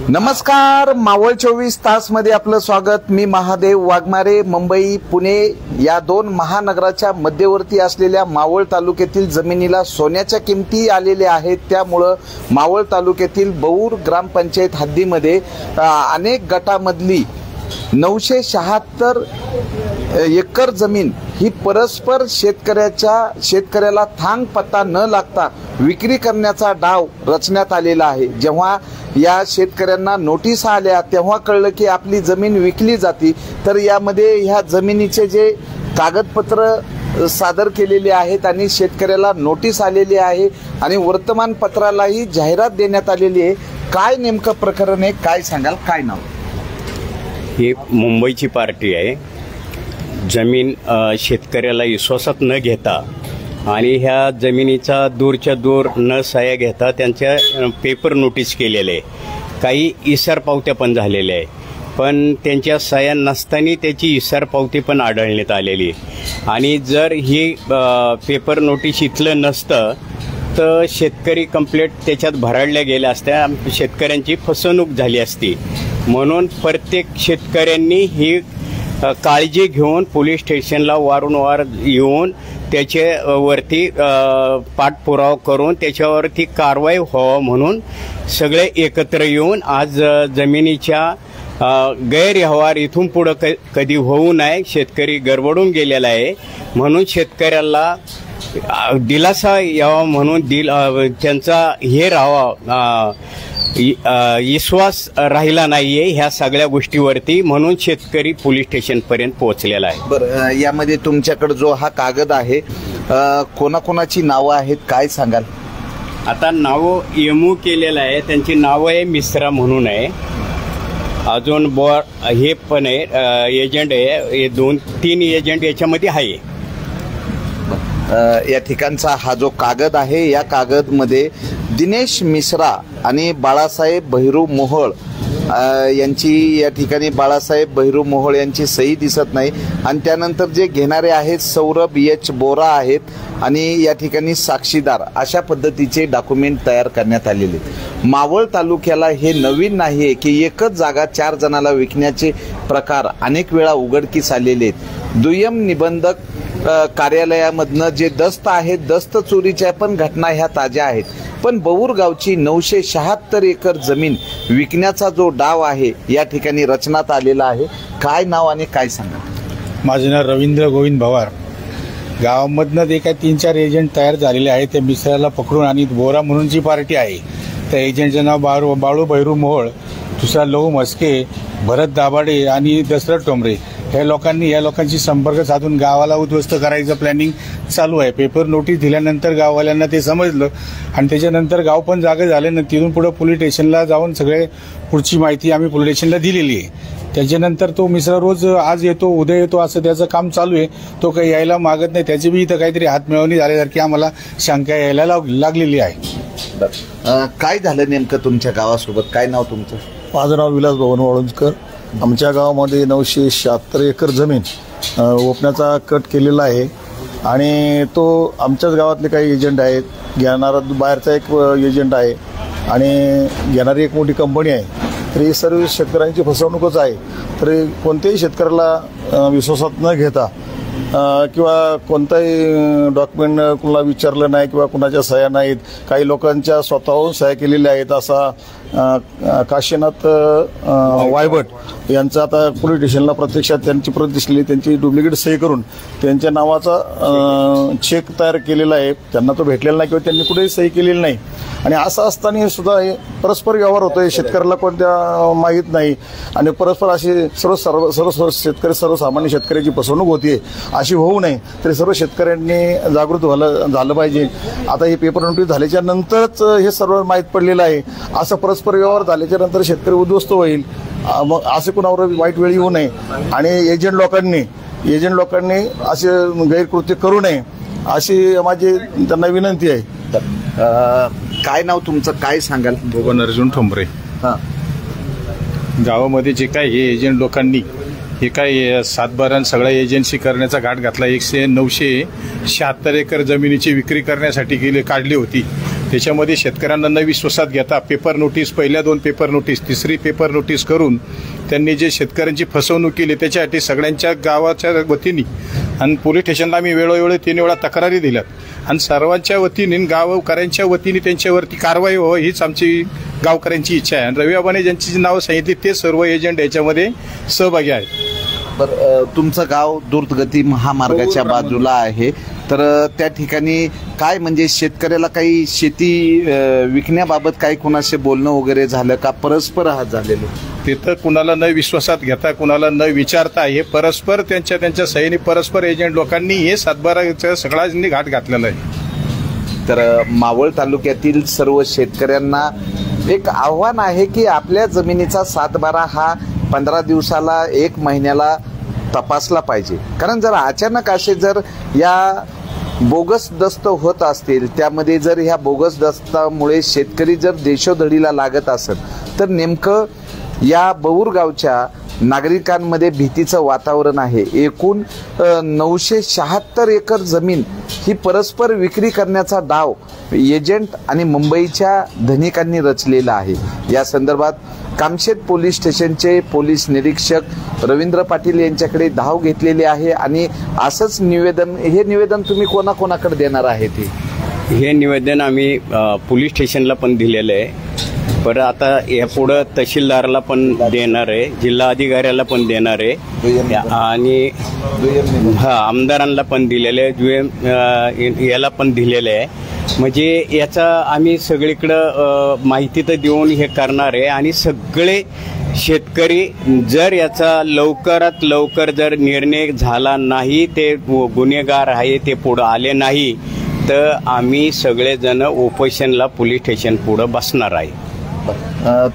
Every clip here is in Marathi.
नमस्कार, मावळ 24 तास मध्ये आपलं स्वागत। मी महादेव वाघमारे। मुंबई पुणे या दोन महानगराच्या मध्यवर्ती असलेल्या मावळ तालुक्यातील जमिनीला सोन्याच्या किमती आलेल्या आहेत। त्यामुळे मावळ तालुक्यातील बौर ग्रामपंचायत हद्दीमध्ये अनेक गटामधली 976 एकर जमीन ही परस्पर शेतकऱ्याला थांग पत्ता न लागता विक्री करण्याचा डाव रचण्यात आलेला आहे। जेव्हा या शेतकऱ्यांना नोटीस आल्या तेव्हा कळलं की आपली जमीन विकली जाती, तर यामध्ये ह्या जमिनीचे जे कागदपत्र सादर केलेले आहेत आणि शेतकऱ्याला नोटीस आलेली आहे आणि वर्तमानपत्रालाही जाहिरात देण्यात आलेली आहे। काय नेमकं प्रकरण आहे, काय सांगाल, काय नाव? ही मुंबईची पार्टी आहे। जमीन शेतकऱ्याला विश्वासात न घेता आणि ह्या जमिनीचा दूरच्या दूर न सह्या घेता त्यांच्या पेपर नोटीस केलेले आहे। काही इसार पावत्या पण झालेल्या आहे, पण त्यांच्या सह्या नसताना त्याची इसार पावती पण आढळण्यात आलेली आहे। आणि जर ही पेपर नोटीस इथलं नसतं तर शेतकरी कंप्लेंट त्याच्यात भराडल्या गेल्या असत्या, शेतकऱ्यांची फसवणूक झाली असती। म्हणून प्रत्येक शेतकऱ्यांनी ही काळजी घेऊन पोलीस स्टेशनला वारंवार येऊन त्याच्यावरती पाठपुरावा करून त्याच्यावरती कारवाई व्हावं म्हणून सगळे एकत्र येऊन आज जमिनीच्या गैरव्यवहार इथून पुढे कधी होऊ नये, शेतकरी गडबडून गेलेला आहे म्हणून शेतकऱ्याला दिलासा यावा म्हणून त्यांचा हे राहावा विश्वास राहिला नाहीये ह्या सगळ्या गोष्टीवरती, म्हणून शेतकरी पोलीस स्टेशन पर्यंत पोहोचलेला आहे। बरं, यामध्ये तुमच्याकडे जो हा कागद आहे कोणाकोणाची नावं आहेत, काय सांगाल? आता नावं एमओ केलेलं आहे, त्यांची नावं आहे मिश्रा म्हणून आहे, अजून हे पण आहे एजंट आहे, हे 2-3 एजंट याच्यामध्ये आहे। या ठिकाणचा हा जो कागद आहे या कागदमध्ये दिनेश मिश्रा आणि बाळासाहेब भैरू मोहोळ यांची या ठिकाणी बाळासाहेब भैरू मोहोळ यांची सही दिसत नाही आणि त्यानंतर जे घेणारे आहेत सौरभ एच बोरा आहेत आणि या ठिकाणी साक्षीदार अशा पद्धतीचे डॉक्युमेंट तयार करण्यात आलेले। मावळ तालुक्याला हे नवीन नाहीये की एकच जागा 4 जणांना विकण्याचे प्रकार अनेक वेळा उघडकीस आलेले आहेत। दुय्यम निबंधक कार्यालयामधनं जे दस्त आहेत, दस्त चोरीच्या पण घटना ह्या ताज्या आहेत, पण बौर गावची 976 एकर जमीन विकण्याचा जो डाव आहे या ठिकाणी रचनात आलेला आहे। काय नाव आणि काय सांगा? माझे नाव रवींद्र गोविंद भवार। गावामधनं जे काही 3-4 एजंट तयार झालेले आहेत त्या मिश्राला पकडून, आणि बोरा म्हणून जी पार्टी आहे त्या एजंटचं नाव बाळू भैरू मोहोळ, दुसरा लहू मस्के, भरत दाभाडे आणि दशरथ टोंबरे या लोकांची संपर्क साधून गावाला उद्ध्वस्त करायचं प्लॅनिंग चालू आहे। पेपर नोटीस दिल्यानंतर गाववाल्यांना ते समजलं आणि त्याच्यानंतर गाव पण जागे झाले ना, तिथून पुढे पोलीस स्टेशनला जाऊन सगळे पुढची माहिती आम्ही पोलीस स्टेशनला दिलेली आहे। त्याच्यानंतर तो मिश्रा रोज आज येतो उद्या येतो असं त्याचं काम चालू आहे, तो काही यायला मागत नाही। त्याची बी इथं काहीतरी हातमिळवणी झाल्यासारखी आम्हाला शंका यायला लागलेली आहे। काय झालं नेमकं तुमच्या गावासोबत? काय नाव तुमचं? माझं नाव विलास भवन वाळुंजकर। आमच्या गावामध्ये 976 एकर जमीन ओपण्याचा कट केलेला आहे आणि तो आमच्याच गावातले काही एजंट आहेत, घेणारा बाहेरचा एक एजंट आहे आणि घेणारी एक मोठी कंपनी आहे। तर ही सर्व शेतकऱ्यांची फसवणूकच आहे। तरी कोणत्याही शेतकऱ्याला विश्वासात न घेता किंवा कोणताही डॉक्युमेंट कुणाला विचारलं नाही किंवा कुणाच्या सह्या नाहीत, काही लोकांच्या स्वतःहून सह्या केलेल्या आहेत, असा काशीनाथ वायभट यांचं आता पोलीस स्टेशनला प्रत्यक्षात त्यांची प्रत दिसली, त्यांची डुप्लिकेट सही करून त्यांच्या नावाचा चेक तयार केलेला आहे। त्यांना तो भेटलेला नाही किंवा त्यांनी कुठेही सही केलेली नाही आणि असं असताना सुद्धा हे परस्पर व्यवहार होतोय, शेतकऱ्याला कोणत्या माहीत नाही आणि परस्पर अशी सर्व शेतकरी सर्वसामान्य शेतकऱ्याची फसवणूक होतीये। अशी होऊ नये तरी सर्व शेतकऱ्यांनी जागृत झालं पाहिजे। आता हे पेपर नोटीस झाल्याच्या नंतरच हे सर्व माहीत पडलेलं आहे। असं परस्पर व्यवहार झाल्याच्या नंतर शेतकरी उद्ध्वस्त होईल, मग असे कुणावर वाईट वेळ येऊ नये आणि एजंट लोकांनी असे गैरकृत्य करू नये अशी माझी त्यांना विनंती आहे। काय नाव तुमचं, काय सांगाल? भुवन अर्जुन ठोंबरे। गावामध्ये जे काही हे एजंट लोकांनी हे काय सातबारा सगळ्या एजन्सी करण्याचा घाट घातला। 976 एकर जमिनीची विक्री करण्यासाठी काढली होती। त्याच्यामध्ये शेतकऱ्यांना न विश्वासात घेता पेपर नोटीस, पहिल्या 2 पेपर नोटीस, तिसरी पेपर नोटीस करून त्यांनी जे शेतकऱ्यांची फसवणूक केली त्याच्यासाठी सगळ्यांच्या गावाच्या वतीने आणि पोलीस स्टेशनला आम्ही वेळोवेळी 3 वेळा तक्रारी दिल्यात आणि सर्वांच्या वतीने गावकऱ्यांच्या वतीने त्यांच्यावरती कारवाई व्हावी हीच आमची गावकऱ्यांची इच्छा आहे. आणि रवी आबाने ज्यांची जी नावं सांगितली ते सर्व एजंट याच्यामध्ये सहभागी आहेत. बरं, तुमचं गाव द्रुतगती महामार्गाच्या बाजूला आहे, तर त्या ठिकाणी काय म्हणजे शेतकऱ्याला काही शेती विकण्याबाबत काही कुणाशी बोलणं वगैरे झालं का? परस्पर हात झालेलो तिथं कुणाला न विश्वासात घेता, कुणाला न विचारता हे परस्पर त्यांच्या सहीने परस्पर एजंट लोकांनी हे 7/12 सगळ्यांनी घाट घातलेला आहे. तर मावळ तालुक्यातील सर्व शेतकऱ्यांना एक आव्हान आहे की आपल्या जमिनीचा 7/12 हा 15 दिवसाला 1 महिन्याला तपासला पाहिजे. कारण जर अचानक असे जर या बोगस दस्त होत असतील, त्यामध्ये जर ह्या बोगस दस्तामुळे शेतकरी जर देशोधडीला लागत असेल तर नेमकं या बौर गावच्या नागरिकांमध्ये भीतीचं वातावरण आहे. एकूण 976 एकर जमीन ही परस्पर विक्री करण्याचा डाव एजंट आणि मुंबईच्या धनिकांनी रचलेला आहे. या संदर्भात कामशेत पोलीस स्टेशनचे पोलीस निरीक्षक रवींद्र पाटील यांच्याकडे धाव घेतलेली आहे आणि असंच निवेदन तुम्ही कोणाकोणाकडे देणार आहे? हे निवेदन आम्ही पोलीस स्टेशनला पण दिलेलं आहे, पण आता यापुढं तहसीलदारला पण देणार आहे, जिल्हा अधिकाऱ्याला पण देणार आहे आणि आमदारांना पण दिलेलं आहे, याला पण दिलेलं आहे. म्हणजे याचा आम्ही सगळीकडं माहिती तर देऊन हे करणार आहे आणि सगळे शेतकरी जर याचा लवकरात लवकर जर निर्णय झाला नाही, ते गुन्हेगार आहे ते पुढं आले नाही, तर आम्ही सगळेजण उपोषणला पोलीस स्टेशन पुढं बसणार आहे.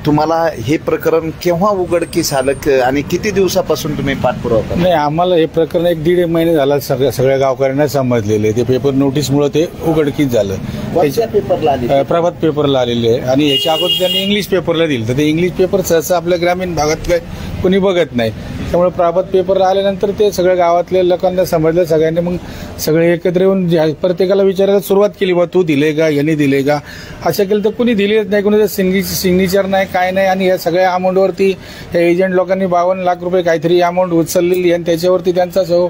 तुम्हाला हे प्रकरण केव्हा उघडकीस आलं आणि किती दिवसापासून तुम्ही पाठपुरावा करता? नाही, आम्हाला हे प्रकरण 1-1.5 महिने झाला सगळ्या गावकऱ्यांना समजलेले. ते पेपर नोटीसमुळे ते उघडकीस झालं. प्रभात पेपरला आलेले आहे आणि याच्या अगोदर त्यांनी इंग्लिश पेपरला दिलं, तर ते इंग्लिश पेपर सहसा आपल्या ग्रामीण भागात काय कोणी बघत नाही. त्यामुळे प्रभात पेपरला आल्यानंतर ते सगळ्या गावातल्या लोकांना समजलं. सगळ्यांनी मग सगळे एकत्र येऊन प्रत्येकाला विचारायला सुरुवात केली, बा तू दिले का, यांनी दिले का, असं केलं तर कुणी दिलेच नाही, कुणी सिग्नेचर नाही, काय नाही. आणि या सगळ्या अमाऊंटवरती या एजंट लोकांनी 52 लाख रुपये काहीतरी अमाऊंट उचललेली आणि त्याच्यावरती त्यांचा जो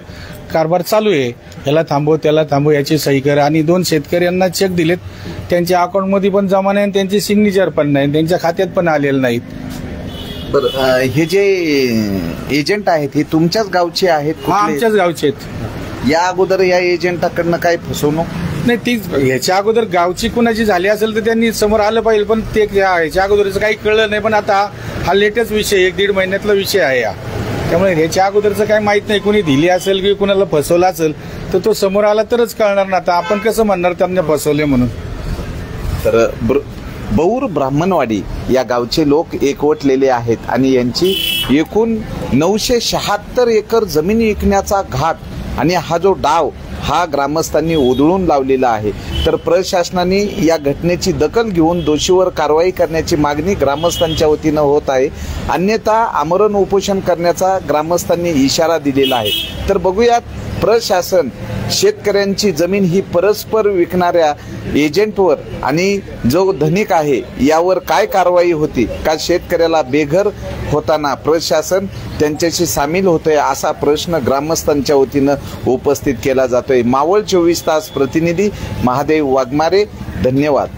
कारभार चालू आहे, याला थांबव त्याला थांबव, याची सही करा. आणि 2 शेतकऱ्यांना चेक दिलेत, त्यांच्या अकाउंटमध्ये पण जमा नाही, त्यांची सिग्नेचर पण नाही, त्यांच्या खात्यात पण आलेलं नाहीत. बरं, हे जे एजंट आहेत हे तुमच्याच गावचे आहेत? आमच्याच गावचे आहेत. या अगोदर या एजंटाकडनं काय फसवणूक नाही? तीच ह्याच्या अगोदर गावची कुणाची झाली असेल तर त्यांनी समोर आलं पाहिजे, पण ते ह्याच्या अगोदरचं काही कळलं नाही. पण आता हा लेटेस्ट विषय 1-1.5 महिन्यातला विषय आहे हा, त्यामुळे ह्याच्या अगोदरचं काही माहित नाही. कुणी दिली असेल की कुणाला फसवलं असेल तर तो समोर आला तरच कळणार ना. आता आपण कसं म्हणणार त्यांना फसवले म्हणून? तर बौर ब्राह्मणवाडी या गावचे लोक एकवटलेले आहेत आणि यांची एकूण 976 एकर जमीन विकण्याचा घाट आणि हा जो डाव हा ग्रामस्थांनी उधळून लावलेला आहे. तर प्रशासनाने या घटनेची दखल घेऊन दोषीवर कारवाई करण्याची मागणी ग्रामस्थांच्या वतीनं होत आहे. अन्यथा आमरण उपोषण करण्याचा ग्रामस्थांनी इशारा दिलेला आहे. तर बघूयात प्रशासन शेतकऱ्यांची जमीन ही परस्पर विकणाऱ्या एजंटवर आणि जो धनिक आहे यावर काय कारवाई होती का? शेतकऱ्याला बेघर होताना प्रशासन त्यांच्याशी सामील होतंय असा प्रश्न ग्रामस्थांच्या वतीनं उपस्थित केला जातोय. मावळ 24 तास प्रतिनिधी महादेव वाघमारे, धन्यवाद.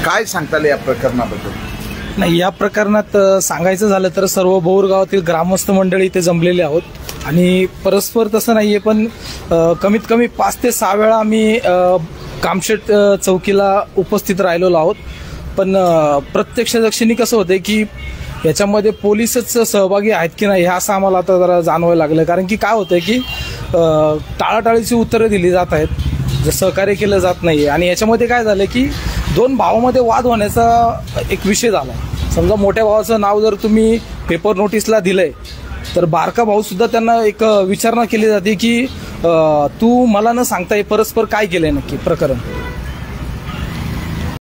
काय सांगताल या प्रकरणाबद्दल? नाही, या प्रकरणात सांगायचं झालं तर सर्व बौर गावातील ग्रामस्थ मंडळी इथे जमलेले आहोत आणि परस्पर तसं नाहीये, पण कमीत कमी 5 ते 6 वेळा आम्ही कामशेत चौकीला उपस्थित राहिलेलो आहोत. पण प्रत्यक्षदर्शनी कसं होतंय की याच्यामध्ये पोलीसच सहभागी आहेत की नाही हे असं आम्हाला आता जरा जाणवायला लागलं. कारण की काय होतंय की टाळाटाळीची उत्तरं दिली जात आहेत, सहकार्य केलं जात नाही. आणि याच्यामध्ये काय झालं की 2 भावामध्ये वाद होण्याचा एक विषय झाला. समजा मोठ्या भावाचं नाव जर तुम्ही पेपर नोटीसला दिलंय तर बारका भाऊ सुद्धा त्यांना एक विचारणा केली जाते की तू मला न सांगता परस्पर काय केलंय नक्की प्रकरण.